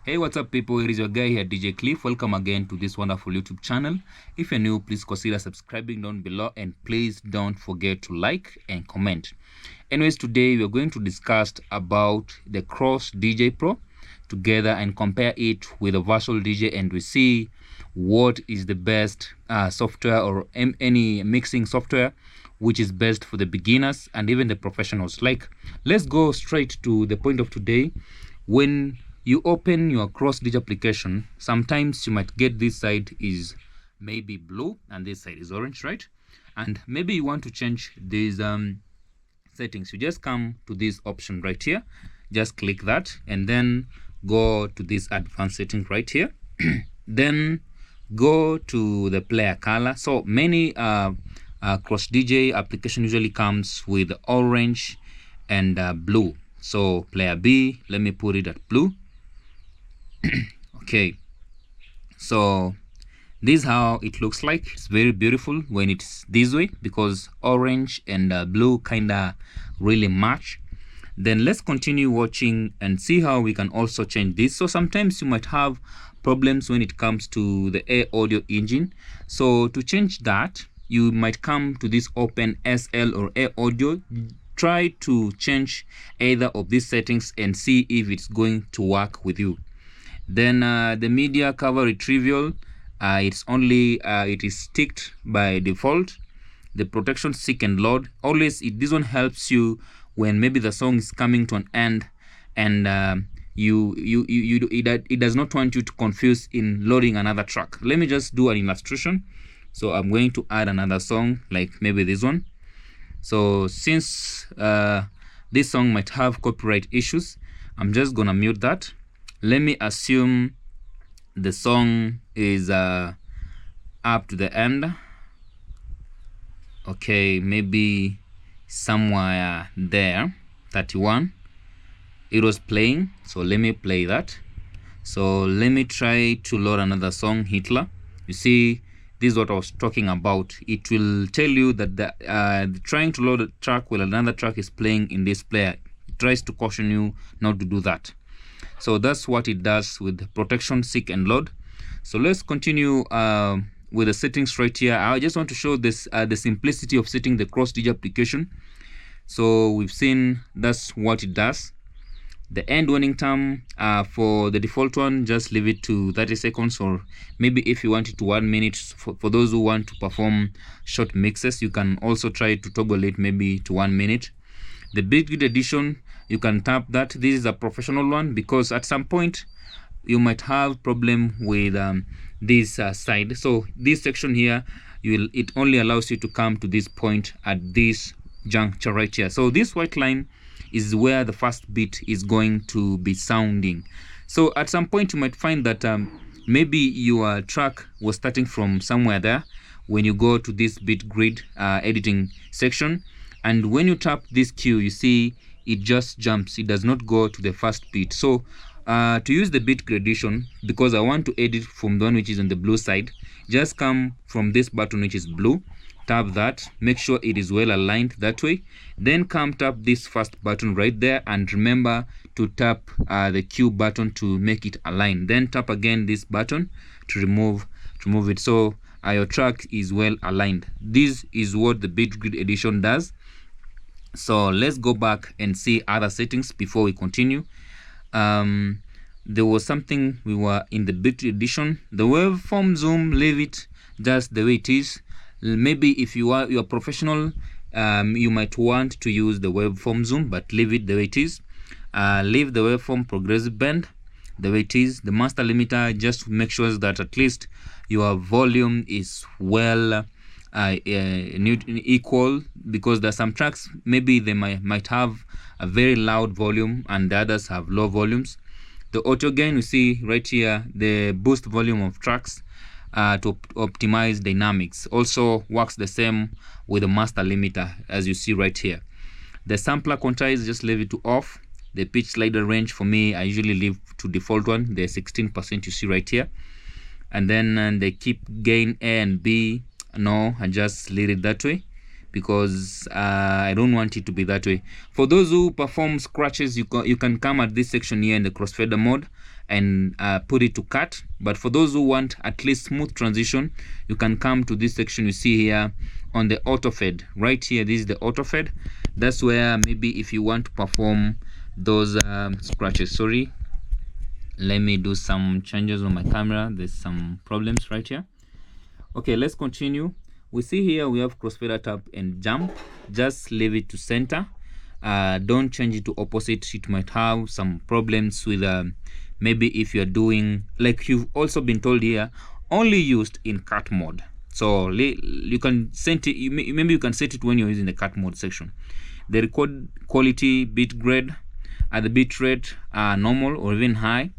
Hey, what's up, people? It is your guy here, DJ Cliff. Welcome again to this wonderful YouTube channel. If you're new, please consider subscribing down below, and please don't forget to like and comment. Anyways, today we're going to discuss about the Cross DJ Pro together and compare it with a virtual DJ, and we see what is the best software or any mixing software which is best for the beginners and even the professionals. Let's go straight to the point of today. When you open your Cross DJ application, sometimes you might get this side is maybe blue and this side is orange, right? And maybe you want to change these settings. You just come to this option right here, just click that, and then go to this advanced setting right here. Then go to the player color. So many Cross DJ application usually comes with orange and blue. So player B, let me put it at blue. Okay, so this is how it looks like. It's very beautiful when it's this way because orange and blue kinda really match. Then let's continue watching and see how we can also change this. So sometimes you might have problems when it comes to the A audio engine. So to change that, you might come to this open SL or A audio. Try to change either of these settings and see if it's going to work with you. Then the media cover retrieval, it's only it is ticked by default. The protection seek and load, always this one helps you when maybe the song is coming to an end and it does not want you to confuse in loading another track. Let me just do an illustration. So I'm going to add another song, like maybe this one. So since this song might have copyright issues, I'm just gonna mute that. Let me assume the song is up to the end. Okay, maybe somewhere there, 31. It was playing, so let me play that. So let me try to load another song, Hitler. You see, this is what I was talking about. It will tell you that trying to load a track while another track is playing in this player. It tries to caution you not to do that. So that's what it does with protection, seek and load. So let's continue with the settings right here. I just want to show this the simplicity of setting the Cross DJ application. So we've seen that's what it does. The end warning time for the default one, just leave it to 30 seconds, or maybe if you want it to 1 minute. For those who want to perform short mixes, you can also try to toggle it maybe to 1 minute. The Beatgrid edition, you can tap that. This is a professional one because at some point you might have problem with this side. So this section here, it only allows you to come to this point at this juncture right here. So this white line is where the first beat is going to be sounding. So at some point you might find that maybe your track was starting from somewhere there when you go to this Beatgrid editing section, and when you tap this cue, you see it just jumps. It does not go to the first beat. So to use the Beatgrid edition, because I want to edit from the one which is on the blue side, just come from this button which is blue, tap that, make sure it is well aligned that way, then come tap this first button right there, and remember to tap the Q button to make it align. Then tap again this button to remove it, so your track is well aligned. This is what the Beatgrid edition does. So let's go back and see other settings before we continue. There was something we were in the Beatgrid edition. The waveform zoom, leave it just the way it is. Maybe if you're professional, you might want to use the waveform zoom, but leave it the way it is. Leave the waveform progressive bend the way it is. The master limiter, just make sure that at least your volume is well equal, because there's some tracks maybe they might have a very loud volume and the others have low volumes. The auto gain, you see right here, the boost volume of tracks to optimize dynamics, also works the same with the master limiter, as you see right here. The sampler quantize, just leave it to off. The pitch slider range, for me, I usually leave to default one, the 16% you see right here. And then the keep gain A and B, no, I just leave it that way. because I don't want it to be that way. For those who perform scratches, you can come at this section here in the crossfader mode and put it to cut. But for those who want at least smooth transition, you can come to this section you see here on the auto fade. Right here, this is the auto fade. That's where maybe if you want to perform those scratches. Sorry, let me do some changes on my camera. There's some problems right here. Okay, let's continue. We see here we have crossfader tap and jump. Just leave it to center. Don't change it to opposite. It might have some problems with maybe if you're doing, like you've also been told here, only used in cut mode. So you can set it, maybe you can set it when you're using the cut mode section. The record quality, Beatgrid, the bit rate are normal or even high.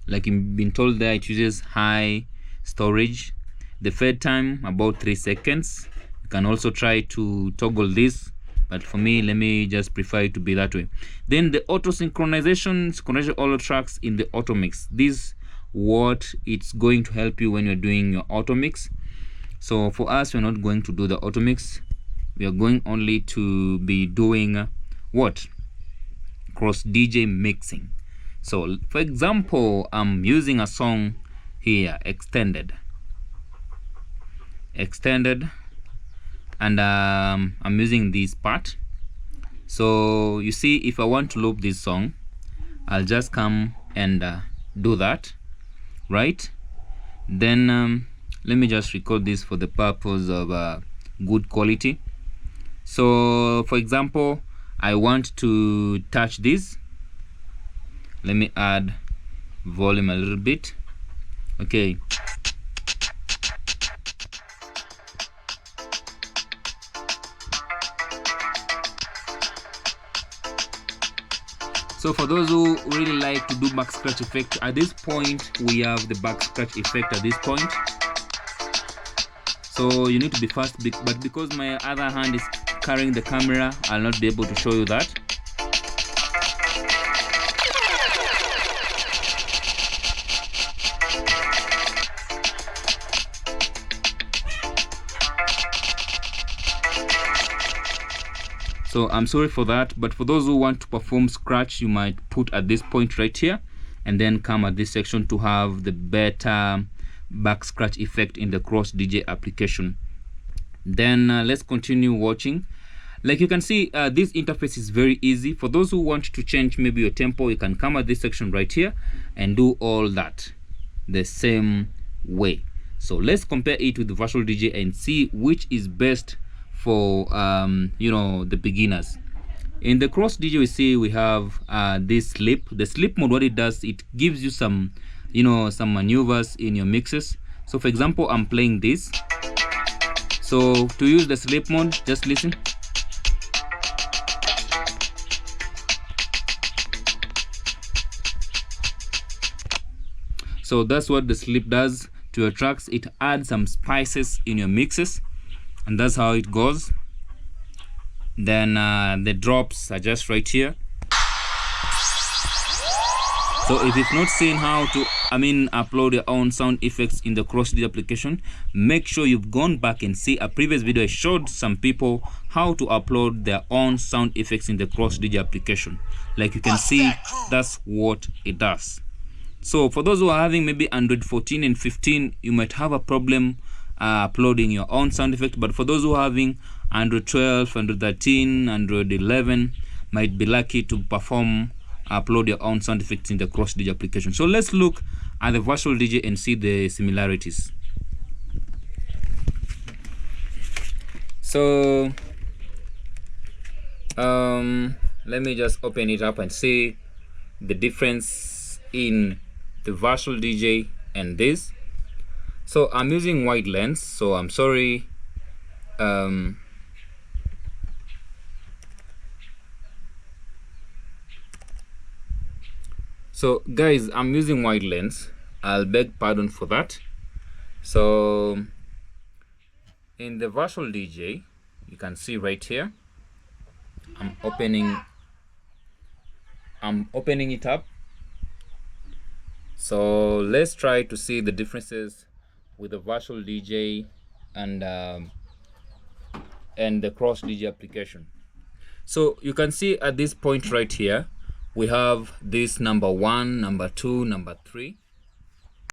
Like you've been told there, it uses high storage. The fade time about 3 seconds. You can also try to toggle this, but for me, let me just prefer it to be that way. Then the auto synchronization all tracks in the auto mix. This what it's going to help you when you're doing your auto mix. So for us, we're not going to do the auto mix. We are going only to be doing what? Cross DJ mixing. So for example, I'm using a song here, extended, and I'm using this part. So you see, if I want to loop this song, I'll just come and do that, right? Then let me just record this for the purpose of good quality. So for example, I want to touch this. Let me add volume a little bit. Okay. So for those who really like to do back scratch effect, at this point we have the back scratch effect at this point. So you need to be fast, but because my other hand is carrying the camera, I'll not be able to show you that. So I'm sorry for that, but for those who want to perform scratch, you might put at this point right here and then come at this section to have the better back scratch effect in the cross DJ application. Then let's continue watching. Like you can see, this interface is very easy. For those who want to change maybe your tempo, you can come at this section right here and do all that the same way. So let's compare it with the virtual DJ and see which is best for you know, the beginners. In the cross DJ, we see we have this sleep. The sleep mode, what it does, it gives you some, you know, some maneuvers in your mixes. So for example, I'm playing this. So to use the sleep mode, just listen. So that's what the sleep does to your tracks. It adds some spices in your mixes, and that's how it goes. Then the drops are just right here. So if you've not seen how to upload your own sound effects in the CrossDJ application, make sure you've gone back and see a previous video. I showed some people how to upload their own sound effects in the CrossDJ application. Like you can see, that's what it does. So for those who are having maybe Android 14 and 15, you might have a problem uploading your own sound effect. But for those who are having Android 12, Android 13, Android 11, might be lucky to upload your own sound effects in the CrossDJ application. So let's look at the virtual DJ and see the similarities. So let me just open it up and see the difference in the virtual DJ and this. So I'm using wide lens, so I'm sorry. So guys, I'm using wide lens. I'll beg pardon for that. So in the virtual DJ, you can see right here, I'm opening it up. So let's try to see the differences with the virtual DJ and and the cross DJ application. So you can see at this point right here, we have this number 1, number 2, number 3.